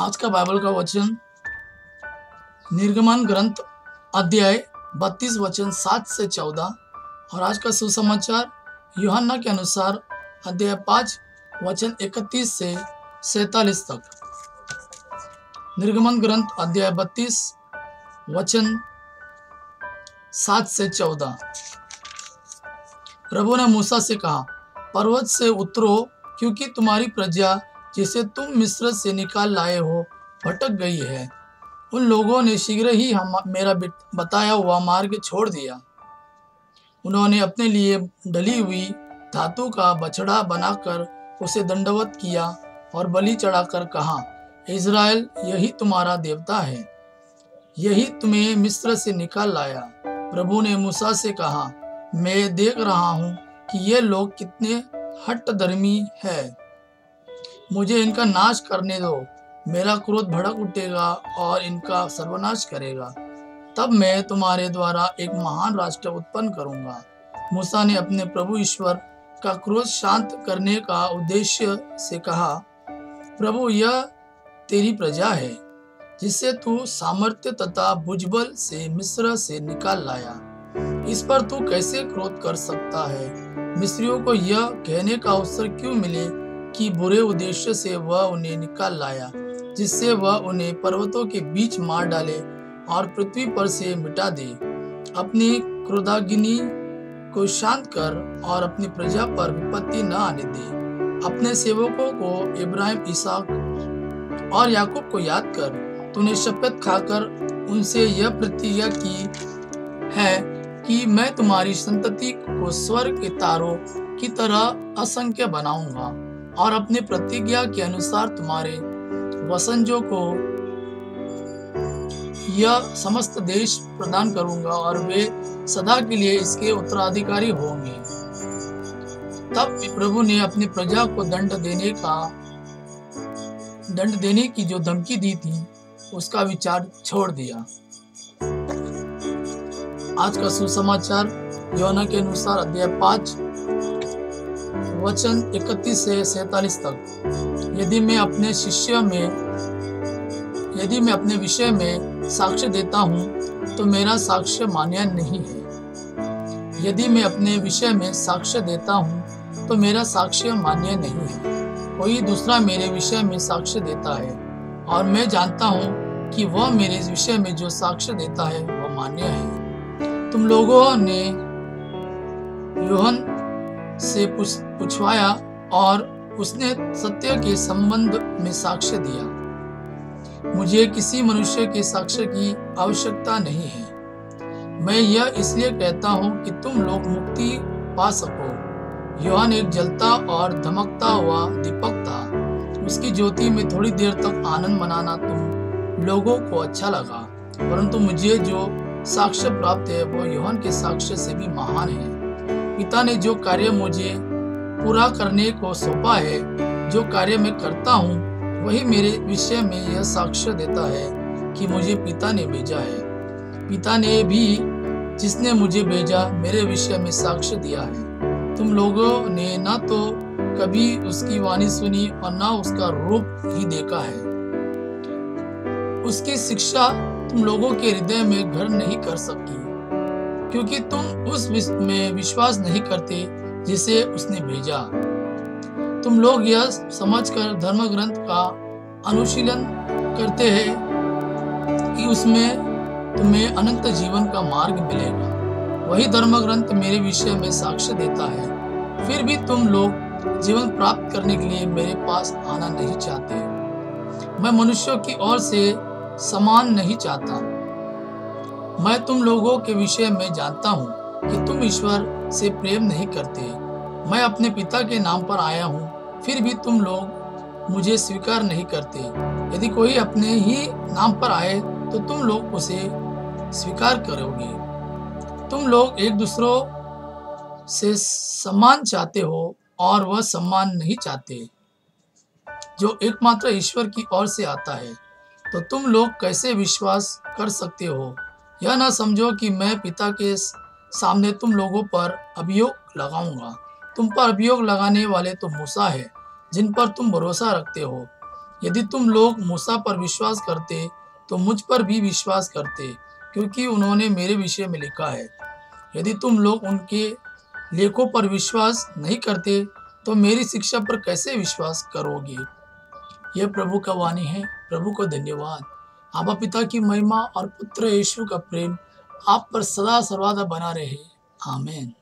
आज का बाइबल का वचन निर्गमन ग्रंथ अध्याय 32 वचन 7 से 14 और आज का सुसमाचार यूहन्ना के अनुसार अध्याय 5 वचन 31 से 47 तक। निर्गमन ग्रंथ अध्याय 32 वचन 7 से 14। प्रभु ने मूसा से कहा, पर्वत से उतरो, क्योंकि तुम्हारी प्रजा जिसे तुम मिस्र से निकाल लाए हो भटक गई है। उन लोगों ने शीघ्र ही मेरा बताया हुआ मार्ग छोड़ दिया। उन्होंने अपने लिए ढली हुई धातु का बछड़ा बनाकर उसे दंडवत किया और बलि चढ़ाकर कहा, इज़राइल यही तुम्हारा देवता है, यही तुम्हें मिस्र से निकाल लाया। प्रभु ने मूसा से कहा, मैं देख रहा हूँ कि ये लोग कितने हठधर्मी है। मुझे इनका नाश करने दो। मेरा क्रोध भड़क उठेगा और इनका सर्वनाश करेगा। तब मैं तुम्हारे द्वारा एक महान राष्ट्र उत्पन्न करूंगा। मूसा ने अपने प्रभु ईश्वर का क्रोध शांत करने का उद्देश्य से कहा, प्रभु यह तेरी प्रजा है, जिसे तू सामर्थ्य तथा भुजबल से मिस्र से निकाल लाया। इस पर तू कैसे क्रोध कर सकता है? मिस्रियों को यह कहने का अवसर क्यों मिले कि बुरे उद्देश्य से वह उन्हें निकाल लाया, जिससे वह उन्हें पर्वतों के बीच मार डाले और पृथ्वी पर से मिटा दे। अपनी क्रोधाग्नि को शांत कर और अपनी प्रजा पर विपत्ति न आने दे। अपने सेवकों को इब्राहिम, इसहाक और याकूब को याद कर। तूने शपथ खाकर उनसे यह प्रतिज्ञा की है कि मैं तुम्हारी संतति को स्वर्ग के तारों की तरह असंख्य बनाऊंगा और अपनी प्रतिज्ञा के अनुसार तुम्हारे वंशजों को यह समस्त देश प्रदान करूंगा और वे सदा के लिए इसके उत्तराधिकारी होंगे। तब प्रभु ने अपनी प्रजा को दंड देने की जो धमकी दी थी उसका विचार छोड़ दिया। आज का सुसमाचार यूहन्ना के अनुसार अध्याय 5 वचन 31 से 47 तक। यदि मैं अपने विषय में साक्ष्य देता हूँ तो मेरा साक्ष्य मान्य नहीं है। यदि मैं अपने विषय में साक्ष्य देता हूँ तो मेरा साक्ष्य मान्य नहीं है। कोई दूसरा मेरे विषय में साक्ष्य देता है और मैं जानता हूँ कि वह मेरे विषय में जो साक्ष्य देता है वह मान्य है। तुम लोगों ने यूहन्ना से पूछवाया और उसने सत्य के संबंध में साक्ष्य दिया। मुझे किसी मनुष्य के साक्ष्य की आवश्यकता नहीं है। मैं यह इसलिए कहता हूँ कि तुम लोग मुक्ति पा सको। यूहन्ना एक जलता और धमकता हुआ दीपक था। उसकी ज्योति में थोड़ी देर तक आनंद मनाना तुम लोगों को अच्छा लगा, परंतु मुझे जो साक्ष्य प्राप्त है वो यूहन्ना के साक्ष्य से भी महान है। पिता ने जो कार्य मुझे पूरा करने को सौंपा है, जो कार्य मैं करता हूँ, वही मेरे विषय में यह साक्ष्य देता है कि मुझे पिता ने भेजा है। पिता ने भी, जिसने मुझे भेजा, मेरे विषय में साक्ष्य दिया है। तुम लोगों ने न तो कभी उसकी वाणी सुनी और न उसका रूप ही देखा है। उसकी शिक्षा तुम लोगों के हृदय में घर नहीं कर सकी, क्योंकि तुम उस में विश्वास नहीं करते जिसे उसने भेजा। तुम लोग यह समझकर धर्म ग्रंथ का अनुशीलन करते हैं कि उसमें तुम्हें अनंत जीवन का मार्ग मिलेगा। वही धर्म ग्रंथ मेरे विषय में साक्ष्य देता है। फिर भी तुम लोग जीवन प्राप्त करने के लिए मेरे पास आना नहीं चाहते। मैं मनुष्यों की ओर से सम्मान नहीं चाहता। मैं तुम लोगों के विषय में जानता हूँ कि तुम ईश्वर से प्रेम नहीं करते। मैं अपने पिता के नाम पर आया हूँ, फिर भी तुम लोग मुझे स्वीकार नहीं करते। यदि कोई अपने ही नाम पर आए तो तुम लोग उसे स्वीकार करोगे। तुम लोग एक दूसरों से सम्मान चाहते हो और वह सम्मान नहीं चाहते जो एकमात्र ईश्वर की ओर से आता है। तो तुम लोग कैसे विश्वास कर सकते हो? यह ना समझो कि मैं पिता के सामने तुम लोगों पर अभियोग लगाऊंगा। तुम पर अभियोग लगाने वाले तो मूसा है, जिन पर तुम भरोसा रखते हो। यदि तुम लोग मूसा पर विश्वास करते तो मुझ पर भी विश्वास करते, क्योंकि उन्होंने मेरे विषय में लिखा है। यदि तुम लोग उनके लेखों पर विश्वास नहीं करते तो मेरी शिक्षा पर कैसे विश्वास करोगे। यह प्रभु का वाणी है। प्रभु को धन्यवाद। आबा पिता की महिमा और पुत्र यीशु का प्रेम आप पर सदा सर्वदा बना रहे। आमीन।